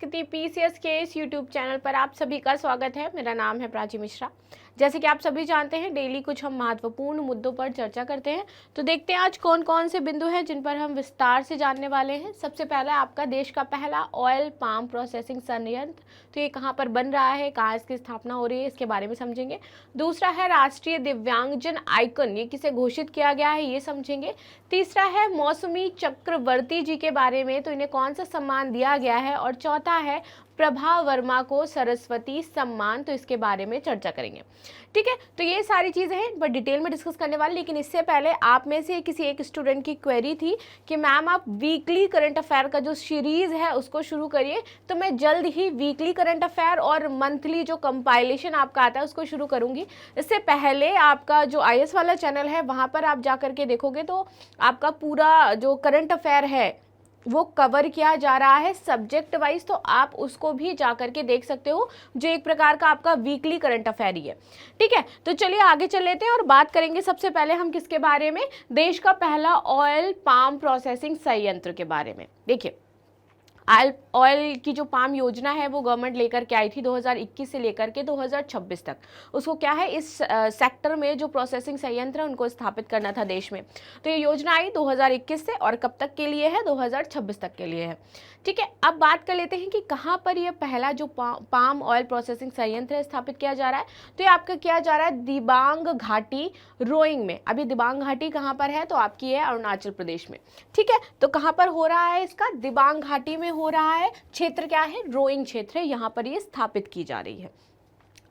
संस्कृति पीसीएस के इस यूट्यूब चैनल पर आप सभी का स्वागत है। मेरा नाम है प्राची मिश्रा। जैसे कि आप सभी जानते हैं, डेली कुछ हम महत्वपूर्ण मुद्दों पर चर्चा करते हैं। तो देखते हैं आज कौन कौन से बिंदु हैं जिन पर हम विस्तार से जानने वाले हैं। सबसे पहला आपका देश का पहला ऑयल पाम प्रोसेसिंग संयंत्र, तो ये कहाँ पर बन रहा है, कहाँ इसकी स्थापना हो रही है, इसके बारे में समझेंगे। दूसरा है राष्ट्रीय दिव्यांगजन आइकन, ये किसे घोषित किया गया है, ये समझेंगे। तीसरा है मौसमी चक्रवर्ती जी के बारे में, तो इन्हें कौन सा सम्मान दिया गया है। और चौथा है प्रभा वर्मा को सरस्वती सम्मान, तो इसके बारे में चर्चा करेंगे। ठीक है, तो ये सारी चीज़ें हैं पर डिटेल में डिस्कस करने वाले। लेकिन इससे पहले आप में से किसी एक स्टूडेंट की क्वेरी थी कि मैम आप वीकली करंट अफेयर का जो सीरीज़ है उसको शुरू करिए। तो मैं जल्द ही वीकली करंट अफेयर और मंथली जो कंपाइलेशन आपका आता है उसको शुरू करूँगी। इससे पहले आपका जो आईएएस वाला चैनल है वहाँ पर आप जा करके देखोगे तो आपका पूरा जो करंट अफेयर है वो कवर किया जा रहा है सब्जेक्ट वाइज, तो आप उसको भी जा करके देख सकते हो, जो एक प्रकार का आपका वीकली करंट अफेयर ही है। ठीक है, तो चलिए आगे चल लेते हैं और बात करेंगे सबसे पहले हम किसके बारे में, देश का पहला ऑयल पाम प्रोसेसिंग संयंत्र के बारे में। देखिए, ऑयल की जो पाम योजना है वो गवर्नमेंट लेकर के आई थी 2021 से लेकर के 2026 तक। उसको क्या है, इस सेक्टर में जो प्रोसेसिंग संयंत्र है उनको स्थापित करना था देश में। तो ये योजना आई 2021 से और कब तक के लिए है, 2026 तक के लिए है। ठीक है, अब बात कर लेते हैं कि कहाँ पर यह पहला जो पाम ऑयल प्रोसेसिंग संयंत्र है स्थापित किया जा रहा है। तो ये आपका किया जा रहा है दिबांग घाटी रोइंग में। अभी दिबांग घाटी कहाँ पर है, तो आपकी है अरुणाचल प्रदेश में। ठीक है, तो कहाँ पर हो रहा है, इसका दिबांग घाटी में हो रहा है। क्षेत्र क्या है, रोइंग क्षेत्र है, यहाँ पर ये स्थापित की जा रही है।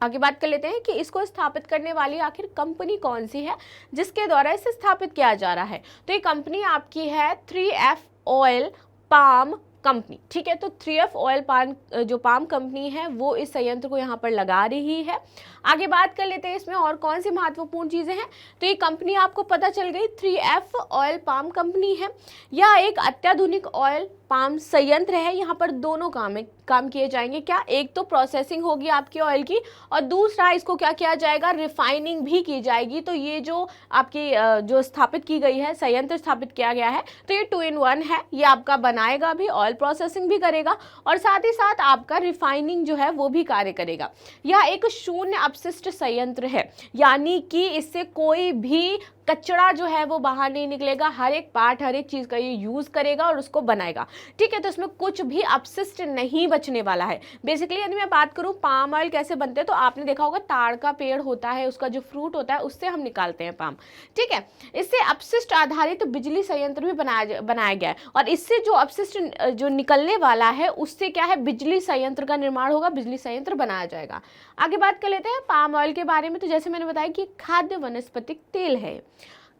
आगे बात कर लेते हैं कि इसको स्थापित करने वाली आखिर कंपनी कौन सी है जिसके द्वारा इसे स्थापित किया जा रहा है। तो ये कंपनी आपकी है 3F ऑयल पाम कंपनी। ठीक है, तो 3F ऑयल पाम जो पाम कंपनी है वो इस संयंत्र को यहाँ पर लगा रही है। आगे बात कर लेते हैं इसमें और कौन सी महत्वपूर्ण चीज़ें हैं। तो ये कंपनी आपको पता चल गई 3F ऑयल पाम कंपनी है। यह एक अत्याधुनिक ऑयल पाम संयंत्र है। यहाँ पर दोनों काम किए जाएंगे। क्या, एक तो प्रोसेसिंग होगी आपकी ऑयल की और दूसरा इसको क्या किया जाएगा, रिफाइनिंग भी की जाएगी। तो ये जो आपकी जो स्थापित की गई है, संयंत्र स्थापित किया गया है, तो ये 2 in 1 है। ये आपका बनाएगा भी, ऑयल प्रोसेसिंग भी करेगा और साथ ही साथ आपका रिफाइनिंग जो है वो भी कार्य करेगा। यह एक शून्य अपशिष्ट संयंत्र है, यानी कि इससे कोई भी कचरा जो है वो बाहर नहीं निकलेगा। हर एक पार्ट, हर एक चीज़ का ये यूज़ करेगा और उसको बनाएगा। ठीक है, तो इसमें कुछ भी अपशिष्ट नहीं बचने वाला है। बेसिकली यदि मैं बात करूँ पाम ऑयल कैसे बनते हैं, तो आपने देखा होगा ताड़ का पेड़ होता है, उसका जो फ्रूट होता है उससे हम निकालते हैं पाम। ठीक है, इससे अपशिष्ट आधारित बिजली संयंत्र भी बनाया गया है और इससे जो अपशिष्ट जो निकलने वाला है उससे क्या है, बिजली संयंत्र का निर्माण होगा, बिजली संयंत्र बनाया जाएगा। आगे बात कर लेते हैं पाम ऑयल के बारे में। तो जैसे मैंने बताया कि खाद्य वनस्पतिक तेल है।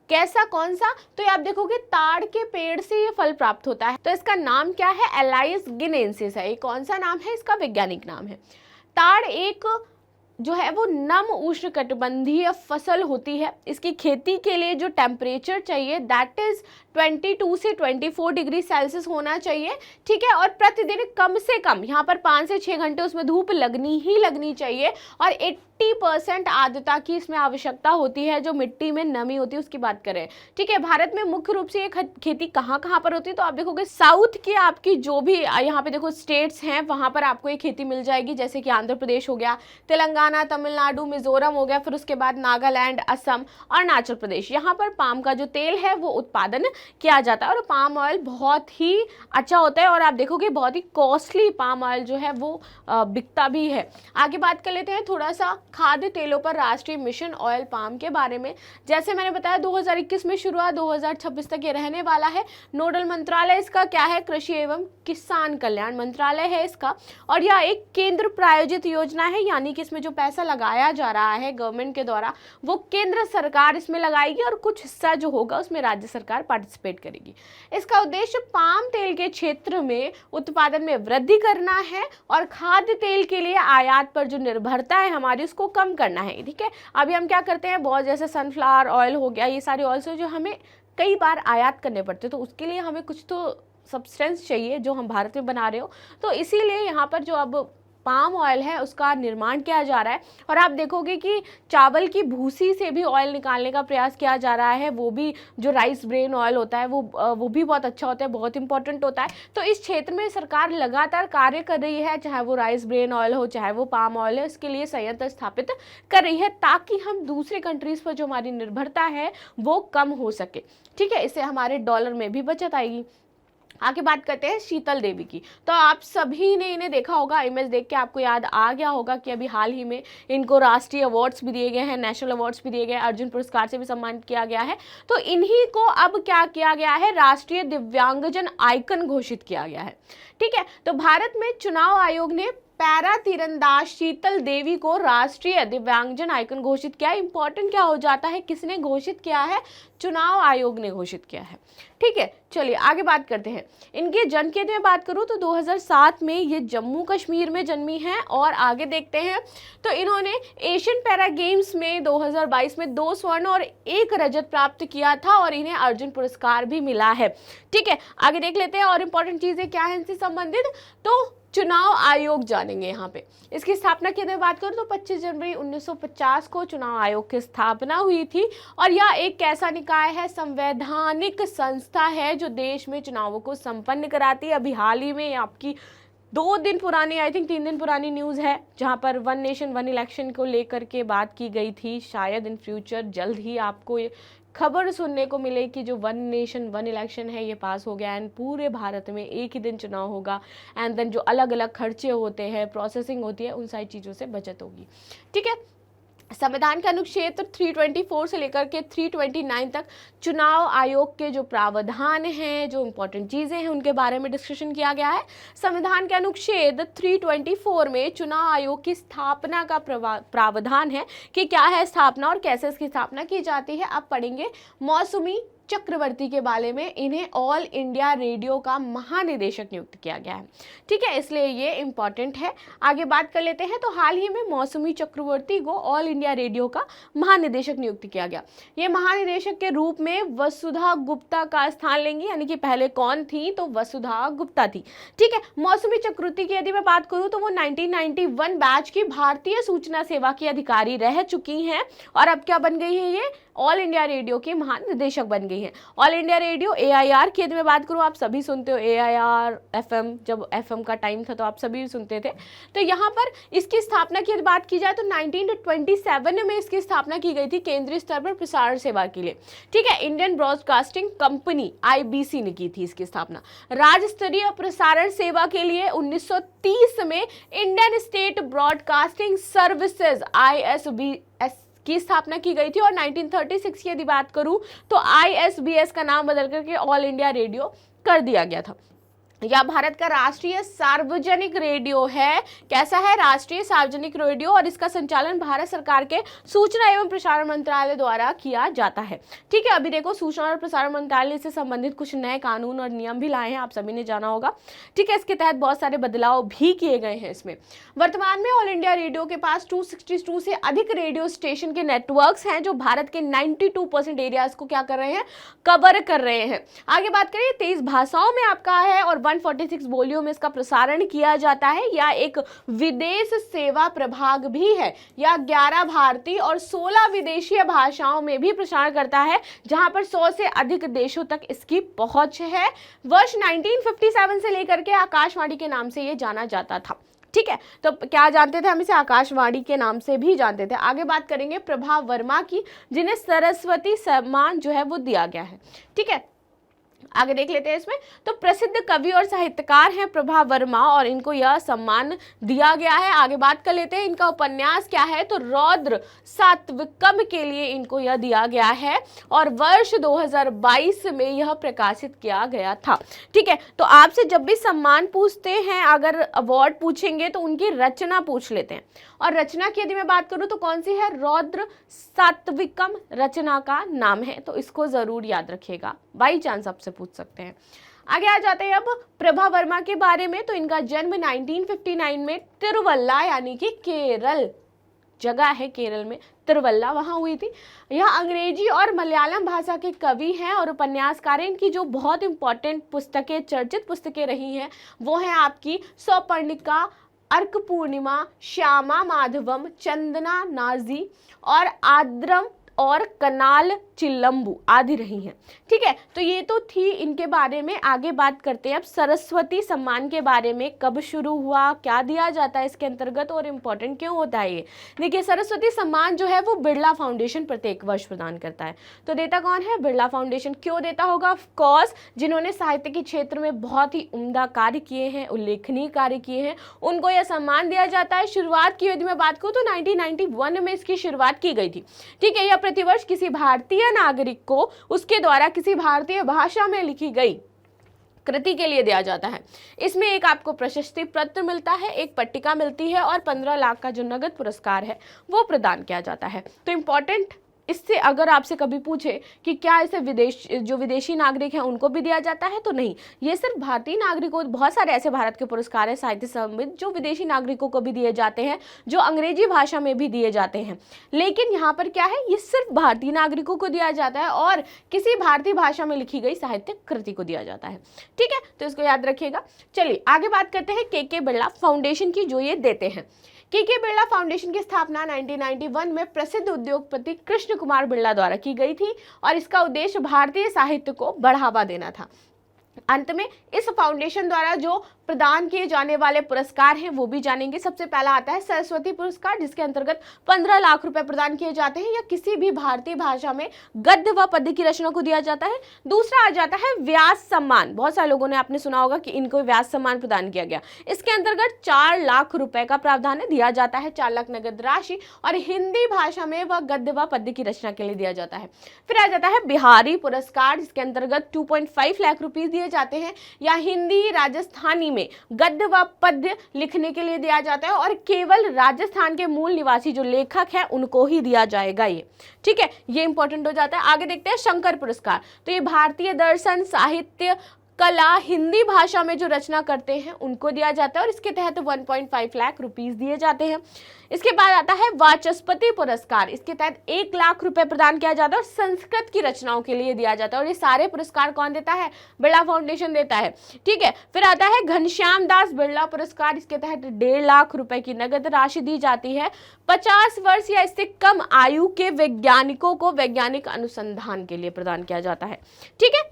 कैसा, कौन सा, तो ये आप देखोगे ताड़ के पेड़ से ये फल प्राप्त होता है। तो इसका नाम क्या है, एलाइस गिनेंसिस है। ये कौन सा नाम है, इसका वैज्ञानिक नाम है। ताड़ एक जो है वो नम उष्णकटिबंधीय फसल होती है। इसकी खेती के लिए जो टेम्परेचर चाहिए दैट इज 22 से 24 डिग्री सेल्सियस होना चाहिए। ठीक है, और प्रतिदिन कम से कम यहाँ पर 5 से 6 घंटे उसमें धूप लगनी चाहिए और 80% आर्द्रता की इसमें आवश्यकता होती है, जो मिट्टी में नमी होती है उसकी बात करें। ठीक है, भारत में मुख्य रूप से ये खेती कहाँ पर होती है, तो आप देखोगे साउथ की आपकी जो भी यहाँ पे देखो स्टेट्स हैं वहाँ पर आपको ये खेती मिल जाएगी। जैसे कि आंध्र प्रदेश हो गया, तेलंगाना, तमिलनाडु, मिजोरम हो गया, फिर उसके बाद नागालैंड, असम, अरुणाचल प्रदेश। यहाँ पर पाम का जो तेल है वो उत्पादन किया जाता है और पाम ऑयल बहुत ही अच्छा होता है और आप देखोगे बहुत ही कॉस्टली पाम ऑयल जो है वो बिकता भी है। आगे बात कर लेते हैं थोड़ा सा खाद्य तेलों पर राष्ट्रीय मिशन ऑयल पाम के बारे में। जैसे मैंने बताया 2021 में शुरू हुआ, 2026 तक ये रहने वाला है। नोडल मंत्रालय इसका क्या है, कृषि एवं किसान कल्याण मंत्रालय है इसका। और यह एक केंद्र प्रायोजित योजना है, यानी कि इसमें जो पैसा लगाया जा रहा है गवर्नमेंट के द्वारा वो केंद्र सरकार इसमें लगाएगी और कुछ हिस्सा जो होगा उसमें राज्य सरकार पार्टिसिपेट करेगी। इसका उद्देश्य पाम तेल के क्षेत्र में उत्पादन में वृद्धि करना है और खाद्य तेल के लिए आयात पर जो निर्भरता है हमारी उसको कम करना है। ठीक है, अभी हम क्या करते हैं, बहुत जैसे सनफ्लावर ऑयल हो गया, ये सारे ऑयल्स जो हमें कई बार आयात करने पड़ते हैं, तो उसके लिए हमें कुछ तो सब्सटेंस चाहिए जो हम भारत में बना रहे हो। तो इसीलिए यहाँ पर जो अब पाम ऑयल है उसका निर्माण किया जा रहा है। और आप देखोगे कि चावल की भूसी से भी ऑयल निकालने का प्रयास किया जा रहा है, वो भी जो राइस ब्रेन ऑयल होता है वो भी बहुत अच्छा होता है, बहुत इंपॉर्टेंट होता है। तो इस क्षेत्र में सरकार लगातार कार्य कर रही है, चाहे वो राइस ब्रेन ऑयल हो चाहे वो पाम ऑयल है, इसके लिए संयंत्र स्थापित कर रही है ताकि हम दूसरे कंट्रीज पर जो हमारी निर्भरता है वो कम हो सके। ठीक है, इससे हमारे डॉलर में भी बचत आएगी। आगे बात करते हैं शीतल देवी की। तो आप सभी ने इन्हें देखा होगा, इमेज देख के आपको याद आ गया होगा कि अभी हाल ही में इनको राष्ट्रीय अवार्ड्स भी दिए गए हैं, नेशनल अवार्ड्स भी दिए गए हैं, अर्जुन पुरस्कार से भी सम्मानित किया गया है। तो इन्हीं को अब क्या किया गया है, राष्ट्रीय दिव्यांगजन आइकन घोषित किया गया है। ठीक है, तो भारत में चुनाव आयोग ने पैरा तीरंदाज शीतल देवी को राष्ट्रीय दिव्यांगजन आइकन घोषित किया। इंपॉर्टेंट क्या हो जाता है, किसने घोषित किया है, चुनाव आयोग ने घोषित किया है। ठीक है, चलिए आगे बात करते हैं। इनके जन्म की मैं बात करूं तो 2007 में ये जम्मू कश्मीर में जन्मी हैं। और आगे देखते हैं तो इन्होंने एशियन पैरा गेम्स में 2022 में 2 स्वर्ण और 1 रजत प्राप्त किया था और इन्हें अर्जुन पुरस्कार भी मिला है। ठीक है, आगे देख लेते हैं और इम्पोर्टेंट चीजें क्या है इनसे संबंधित। तो चुनाव आयोग जानेंगे यहाँ पे। इसकी स्थापना की मैं बात करूँ तो 25 जनवरी 1950 को चुनाव आयोग की स्थापना हुई थी। और यह एक कैसा निकाय है, संवैधानिक संस्था है जो देश में चुनावों को संपन्न कराती है। अभी हाल ही में आपकी 2 दिन पुरानी, आई थिंक 3 दिन पुरानी न्यूज़ है जहाँ पर वन नेशन वन इलेक्शन को लेकर के बात की गई थी। शायद इन फ्यूचर जल्द ही आपको खबर सुनने को मिले कि जो वन नेशन वन इलेक्शन है ये पास हो गया एंड पूरे भारत में एक ही दिन चुनाव होगा एंड देन जो अलग अलग खर्चे होते हैं, प्रोसेसिंग होती है, उन सारी चीज़ों से बचत होगी। ठीक है, संविधान के अनुच्छेद 324 से लेकर के 329 तक चुनाव आयोग के जो प्रावधान हैं, जो इंपॉर्टेंट चीज़ें हैं, उनके बारे में डिस्कशन किया गया है। संविधान के अनुच्छेद 324 में चुनाव आयोग की स्थापना का प्रावधान है कि क्या है स्थापना और कैसे इसकी स्थापना की जाती है। आप पढ़ेंगे मौसमी चक्रवर्ती के बारे में, इन्हें ऑल इंडिया रेडियो का महानिदेशक नियुक्त किया गया है। ठीक है, इसलिए ये इंपॉर्टेंट है। आगे बात कर लेते हैं। तो हाल ही में मौसमी चक्रवर्ती को ऑल इंडिया रेडियो का महानिदेशक नियुक्त किया गया। ये महानिदेशक के रूप में वसुधा गुप्ता का स्थान लेंगी, यानी कि पहले कौन थी, तो वसुधा गुप्ता थी। ठीक है, मौसमी चक्रवर्ती की यदि मैं बात करूं तो वो 1991 बैच की भारतीय सूचना सेवा की अधिकारी रह चुकी हैं और अब क्या बन गई है, ये ऑल इंडिया रेडियो की महानिदेशक बन गई है। ऑल इंडिया रेडियो AIR की यदि मैं बात करूं, आप सभी सुनते हो AIR FM, जब FM का टाइम था तो आप सभी सुनते थे। तो यहाँ पर इसकी स्थापना की यदि बात की जाए तो 1927 में इसकी स्थापना की गई थी केंद्रीय स्तर पर प्रसारण सेवा के लिए। ठीक है, इंडियन ब्रॉडकास्टिंग कंपनी IBC ने की थी इसकी स्थापना। राज्य स्तरीय प्रसारण सेवा के लिए 1930 में Indian state broadcasting services ISBS की स्थापना की गई थी। और 1936 की यदि बात करूं तो ISBS का नाम बदल करके ऑल इंडिया रेडियो कर दिया गया था। यह भारत का राष्ट्रीय सार्वजनिक रेडियो है। कैसा है, राष्ट्रीय सार्वजनिक रेडियो, और इसका संचालन भारत सरकार के सूचना एवं प्रसारण मंत्रालय द्वारा किया जाता है। ठीक है, अभी देखो सूचना और प्रसारण मंत्रालय से संबंधित कुछ नए कानून और नियम भी लाए हैं, आप सभी ने जाना होगा। ठीक है, इसके तहत बहुत सारे बदलाव भी किए गए हैं इसमें। वर्तमान में ऑल इंडिया रेडियो के पास 262 से अधिक रेडियो स्टेशन के नेटवर्क्स हैं जो भारत के 92% एरियाज को क्या कर रहे हैं, कवर कर रहे हैं। आगे बात करें, 23 भाषाओं में आपका है और 146 बोलियों में इसका प्रसारण किया जाता है। या एक विदेश सेवा प्रभाग भी है, या 11 भारतीय और 16 विदेशी भाषाओं में भी प्रसारण करता है, जहां पर 100 से अधिक देशों तक इसकी पहुंच है। वर्ष 1957 से लेकर के आकाशवाणी के नाम से यह जाना जाता था। ठीक है, तो क्या जानते थे हम इसे, आकाशवाणी के नाम से भी जानते थे। आगे बात करेंगे प्रभा वर्मा की, जिन्हें सरस्वती सम्मान जो है वो दिया गया है। ठीक है, आगे देख लेते हैं इसमें। तो प्रसिद्ध कवि और साहित्यकार हैं प्रभा वर्मा और इनको यह सम्मान दिया गया है। आगे बात कर लेते हैं, इनका उपन्यास क्या है, तो रौद्र सात्विकम के लिए इनको यह दिया गया है और वर्ष 2022 में यह प्रकाशित किया गया था। ठीक है, तो आपसे जब भी सम्मान पूछते हैं, अगर अवार्ड पूछेंगे तो उनकी रचना पूछ लेते हैं। और रचना की यदि मैं बात करूं तो कौन सी है, रौद्र सात्विकम रचना का नाम है, तो इसको जरूर याद रखिएगा, बाई चांस आपसे पूछ सकते हैं। आगे आ जाते हैं अब प्रभा वर्मा के बारे में। तो इनका जन्म 1959 में तिरुवल्ला, यानी कि केरल जगह है केरल में, तिरुवल्ला, वहाँ हुई थी। यह अंग्रेजी और मलयालम भाषा के कवि हैं और उपन्यासकार हैं। इनकी जो बहुत इंपॉर्टेंट पुस्तकें, चर्चित पुस्तकें रही हैं, वो हैं आपकी सौपर्णिका, अर्क पूर्णिमा, श्यामा माधवम, चंदना नाजी और आद्रम और कनाल चिल्लम्बू आदि रही हैं। ठीक है, तो ये तो थी इनके बारे में। आगे बात करते हैं अब सरस्वती सम्मान के बारे में। कब शुरू हुआ, क्या दिया जाता है इसके अंतर्गत और इम्पोर्टेंट क्यों होता है ये। देखिए, सरस्वती सम्मान जो है वो बिरला फाउंडेशन प्रत्येक वर्ष प्रदान करता है। तो देता कौन है, बिरला फाउंडेशन। क्यों देता होगा, ऑफ कोर्स जिन्होंने साहित्य के क्षेत्र में बहुत ही उम्दा कार्य किए हैं, उल्लेखनीय कार्य किए हैं, उनको यह सम्मान दिया जाता है। शुरुआत की यदि मैं बात करूँ तो 1991 में इसकी शुरुआत की गई थी। ठीक है, यह प्रतिवर्ष किसी भारतीय नागरिक को उसके द्वारा किसी भारतीय भाषा में लिखी गई कृति के लिए दिया जाता है। इसमें एक आपको प्रशस्ति पत्र मिलता है, एक पट्टिका मिलती है और 15 लाख का जो नगद पुरस्कार है वो प्रदान किया जाता है। तो इम्पोर्टेंट, इससे अगर आपसे कभी पूछे कि क्या इसे विदेशी नागरिक हैं उनको भी दिया जाता है, तो नहीं, ये सिर्फ भारतीय नागरिकों, बहुत सारे ऐसे भारत के पुरस्कार हैं साहित्य संबंधित जो विदेशी नागरिकों को भी दिए जाते हैं, जो अंग्रेजी भाषा में भी दिए जाते हैं। लेकिन यहाँ पर क्या है, ये सिर्फ भारतीय नागरिकों को दिया जाता है और किसी भारतीय भाषा में लिखी गई साहित्यिक कृति को दिया जाता है। ठीक है, तो इसको याद रखिएगा। चलिए आगे बात करते हैं के बिरला फाउंडेशन की, जो ये देते हैं। के बिरला फाउंडेशन की स्थापना 1991 में प्रसिद्ध उद्योगपति कृष्ण कुमार बिरला द्वारा की गई थी और इसका उद्देश्य भारतीय साहित्य को बढ़ावा देना था। अंत में इस फाउंडेशन द्वारा जो प्रदान किए जाने वाले पुरस्कार हैं वो भी जानेंगे। सबसे पहला आता है सरस्वती पुरस्कार, जिसके अंतर्गत 15 लाख रुपए प्रदान किए जाते हैं या किसी भी भारतीय भाषा में गद्य व पद्य की रचना को दिया जाता है। दूसरा आ जाता है व्यास सम्मान। बहुत सारे लोगों ने आपने सुना होगा कि इनको व्यास सम्मान प्रदान किया गया। इसके अंतर्गत 4 लाख रुपए का प्रावधान दिया जाता है, 4 लाख नगद राशि, और हिंदी भाषा में वह गद्य व पद्य की रचना के लिए दिया जाता है। फिर आ जाता है बिहारी पुरस्कार, जिसके अंतर्गत 2.5 लाख रुपीज दिए जाते हैं या हिंदी राजस्थानी में गद्य व पद्य लिखने के लिए दिया जाता है और केवल राजस्थान के मूल निवासी जो लेखक हैं उनको ही दिया जाएगा ये। ठीक है, ये इंपॉर्टेंट हो जाता है। आगे देखते हैं शंकर पुरस्कार। तो ये भारतीय दर्शन, साहित्य, कला, हिंदी भाषा में जो रचना करते हैं उनको दिया जाता है और इसके तहत 1.5 लाख रुपीस दिए जाते हैं। इसके बाद आता है वाचस्पति पुरस्कार। इसके तहत 1 लाख रुपए प्रदान किया जाता है और संस्कृत की रचनाओं के लिए दिया जाता है और ये सारे पुरस्कार कौन देता है, बिरला फाउंडेशन देता है। ठीक है, फिर आता है घनश्याम दास बिरला पुरस्कार। इसके तहत 1.5 लाख रुपए की नगद राशि दी जाती है 50 वर्ष या इससे कम आयु के वैज्ञानिकों को वैज्ञानिक अनुसंधान के लिए प्रदान किया जाता है। ठीक है,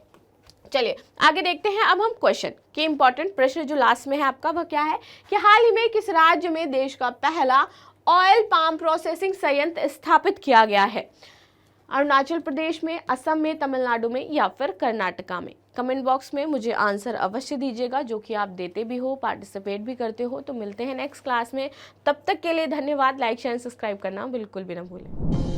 चलिए आगे देखते हैं अब हम क्वेश्चन के इंपॉर्टेंट प्रश्न। जो लास्ट में है आपका वह क्या है कि हाल ही में किस राज्य में देश का पहला ऑयल पाम प्रोसेसिंग संयंत्र स्थापित किया गया है। अरुणाचल प्रदेश में, असम में, तमिलनाडु में या फिर कर्नाटका में। कमेंट बॉक्स में मुझे आंसर अवश्य दीजिएगा, जो कि आप देते भी हो, पार्टिसिपेट भी करते हो। तो मिलते हैं नेक्स्ट क्लास में, तब तक के लिए धन्यवाद। लाइक शेयर सब्सक्राइब करना बिल्कुल भी ना भूलें।